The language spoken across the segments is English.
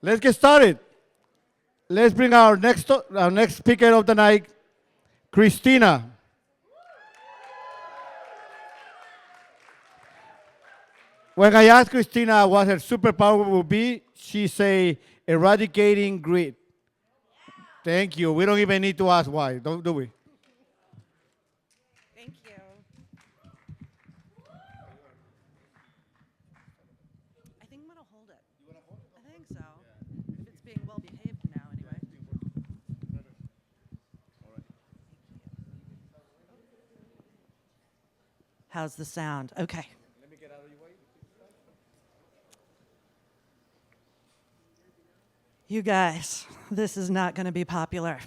Let's get started. Let's bring our next speaker of the night, Christina. When I asked Christina what her superpower would be, she say eradicating greed. Thank you. We don't even need to ask why, don't do we? Thank you. I think I'm gonna hold it. I think so. If it's being well behaved now, anyway. How's the sound? Okay. You guys, this is not going to be popular.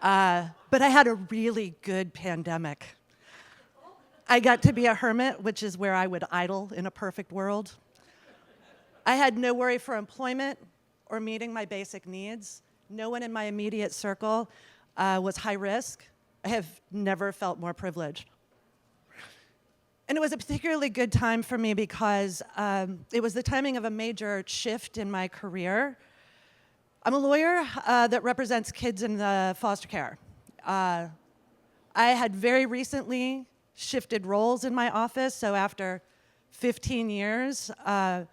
But I had a really good pandemic. I got to be a hermit, which is where I would idle in a perfect world. I had no worry for employment or meeting my basic needs. No one in my immediate circle was high risk. I have never felt more privileged. And it was a particularly good time for me because it was the timing of a major shift in my career. I'm a lawyer that represents kids in the foster care. I had very recently shifted roles in my office, so after 15 years, I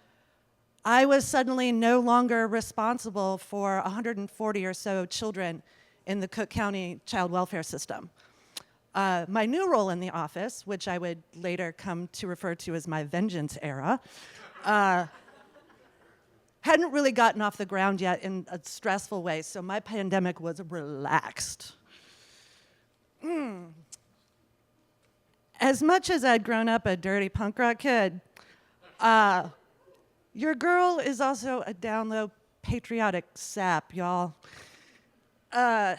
was suddenly no longer responsible for 140 or so children in the Cook County child welfare system. My new role in the office, which I would later come to refer to as my vengeance era, hadn't really gotten off the ground yet in a stressful way, so my pandemic was relaxed. As much as I'd grown up a dirty punk rock kid, your girl is also a down-low patriotic sap, y'all. I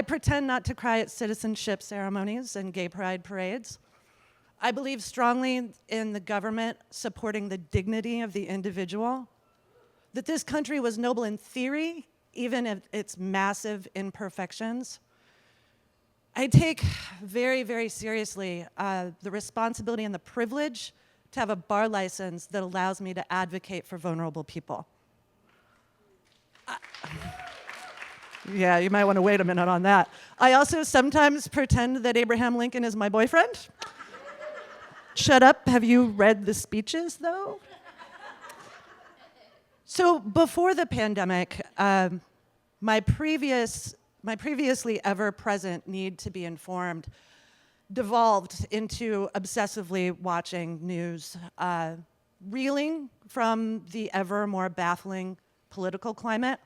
pretend not to cry at citizenship ceremonies and gay pride parades. I believe strongly in the government supporting the dignity of the individual, that this country was noble in theory, even if its massive imperfections. I take very, very seriously the responsibility and the privilege to have a bar license that allows me to advocate for vulnerable people. Yeah, you might want to wait a minute on that. I also sometimes pretend that Abraham Lincoln is my boyfriend. Shut up, have you read the speeches, though? So before the pandemic, my previously ever-present need to be informed devolved into obsessively watching news, reeling from the ever more baffling political climate,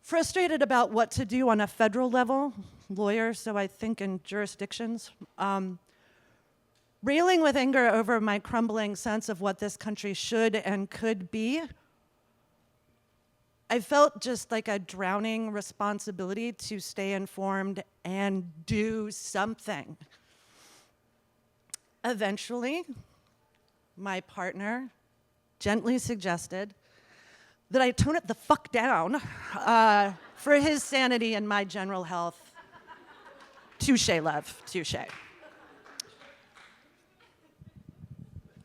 frustrated about what to do on a federal level, lawyer, so I think in jurisdictions, railing with anger over my crumbling sense of what this country should and could be. I felt just like a drowning responsibility to stay informed and do something. Eventually, my partner gently suggested that I tone it the fuck down for his sanity and my general health. Touche, love, touche.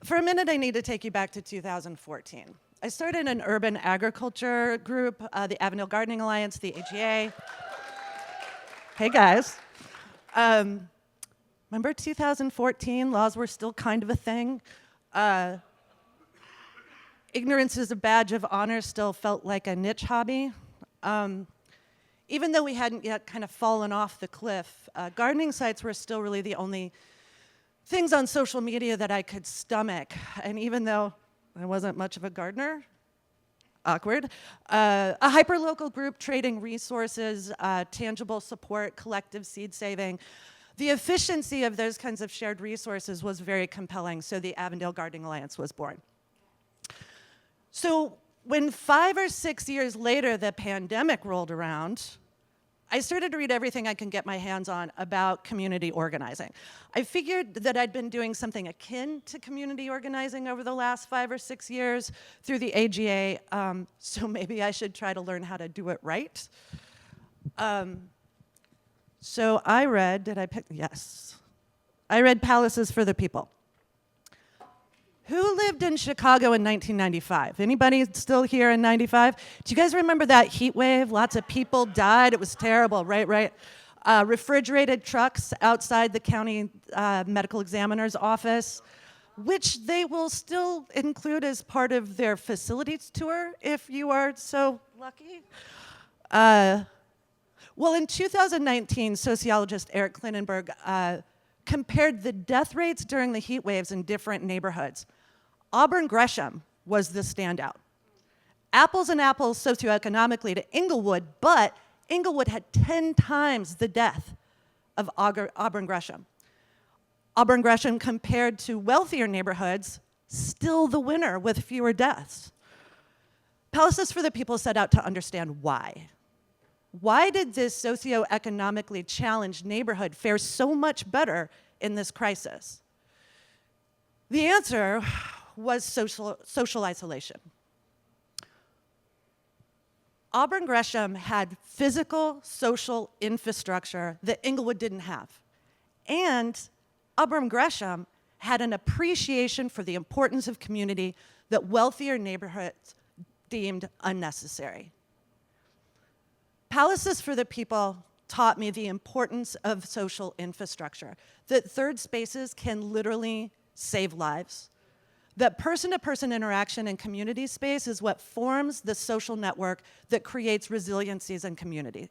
For a minute, I need to take you back to 2014. I started an urban agriculture group, the Avondale Gardening Alliance, the AGA. Hey, guys. Remember 2014? Laws were still kind of a thing. Ignorance as a badge of honor still felt like a niche hobby. Even though we hadn't yet kind of fallen off the cliff, gardening sites were still really the only things on social media that I could stomach. And even though I wasn't much of a gardener, awkward, a hyperlocal group trading resources, tangible support, collective seed saving, the efficiency of those kinds of shared resources was very compelling, so the Avondale Gardening Alliance was born. So when 5 or 6 years later the pandemic rolled around, I started to read everything I can get my hands on about community organizing. I figured that I'd been doing something akin to community organizing over the last 5 or 6 years through the AGA, so maybe I should try to learn how to do it right. So I read, did I pick? Yes. I read Palaces for the People. Who lived in Chicago in 1995? Anybody still here in 95? Do you guys remember that heat wave? Lots of people died. It was terrible, right? Refrigerated trucks outside the county medical examiner's office, which they will still include as part of their facilities tour if you are so lucky. Well, in 2019, sociologist Erik Klinenberg compared the death rates during the heat waves in different neighborhoods. Auburn Gresham was the standout. Apples and apples socioeconomically to Inglewood, but Inglewood had 10 times the death of Auburn Gresham. Auburn Gresham compared to wealthier neighborhoods, still the winner with fewer deaths. Palaces for the People set out to understand why. Why did this socioeconomically challenged neighborhood fare so much better in this crisis? The answer was social isolation. Auburn Gresham had physical, social infrastructure that Inglewood didn't have. And Auburn Gresham had an appreciation for the importance of community that wealthier neighborhoods deemed unnecessary. Palaces for the People taught me the importance of social infrastructure, that third spaces can literally save lives, that person-to-person interaction in community space is what forms the social network that creates resiliencies in community.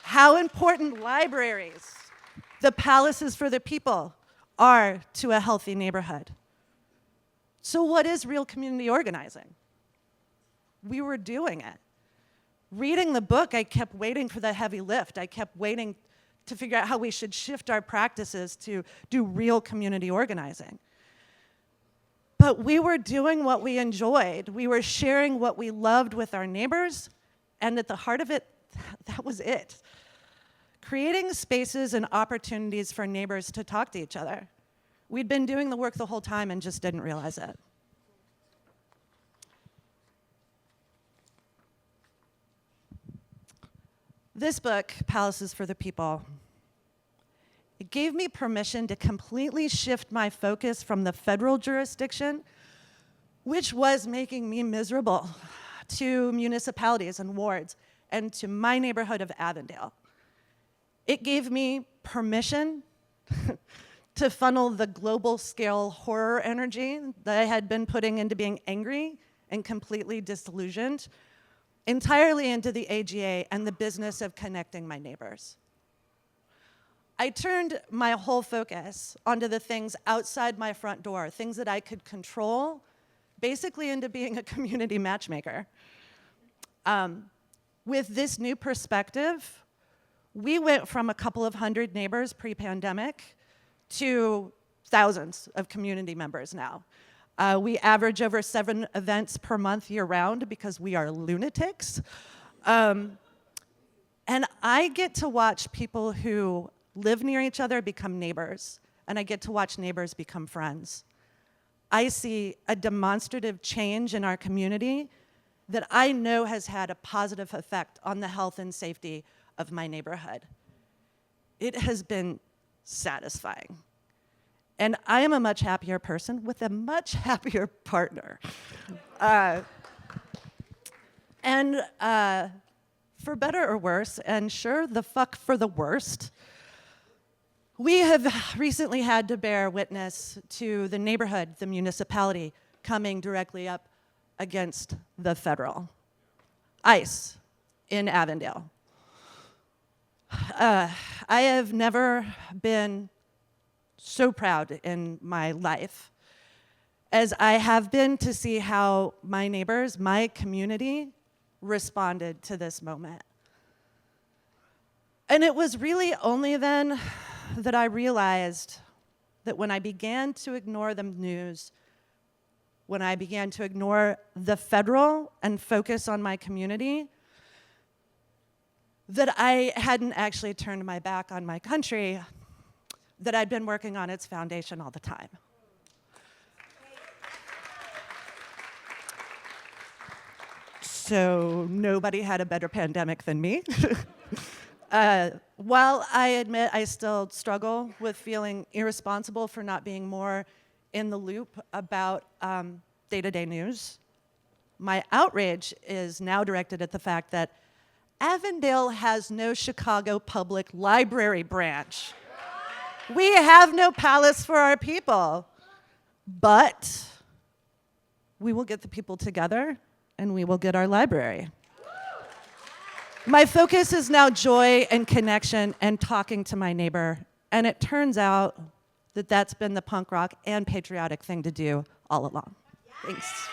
How important libraries, the Palaces for the People, are to a healthy neighborhood. So what is real community organizing? We were doing it. Reading the book, I kept waiting for the heavy lift. I kept waiting to figure out how we should shift our practices to do real community organizing. But we were doing what we enjoyed. We were sharing what we loved with our neighbors, and at the heart of it, that was it. Creating spaces and opportunities for neighbors to talk to each other. We'd been doing the work the whole time and just didn't realize it. This book, Palaces for the People, it gave me permission to completely shift my focus from the federal jurisdiction, which was making me miserable, to municipalities and wards, and to my neighborhood of Avondale. It gave me permission to funnel the global scale horror energy that I had been putting into being angry and completely disillusioned entirely into the AGA and the business of connecting my neighbors. I turned my whole focus onto the things outside my front door, things that I could control, basically into being a community matchmaker. With this new perspective, we went from a couple of hundred neighbors pre-pandemic to thousands of community members now. We average over 7 events per month year-round because we are lunatics. And I get to watch people who live near each other become neighbors, and I get to watch neighbors become friends. I see a demonstrative change in our community that I know has had a positive effect on the health and safety of my neighborhood. It has been satisfying. And I am a much happier person with a much happier partner. For better or worse, and sure, the fuck for the worst, we have recently had to bear witness to the neighborhood, the municipality, coming directly up against the federal. ICE in Avondale. I have never been so proud in my life as I have been to see how my neighbors, my community, responded to this moment. And it was really only then that I realized that when I began to ignore the news, when I began to ignore the federal and focus on my community, that I hadn't actually turned my back on my country, that I'd been working on its foundation all the time. So nobody had a better pandemic than me. While I admit I still struggle with feeling irresponsible for not being more in the loop about day-to-day news. My outrage is now directed at the fact that Avondale has no Chicago Public Library branch. We have no palace for our people. But we will get the people together and we will get our library. My focus is now joy and connection and talking to my neighbor. And it turns out that that's been the punk rock and patriotic thing to do all along. Thanks.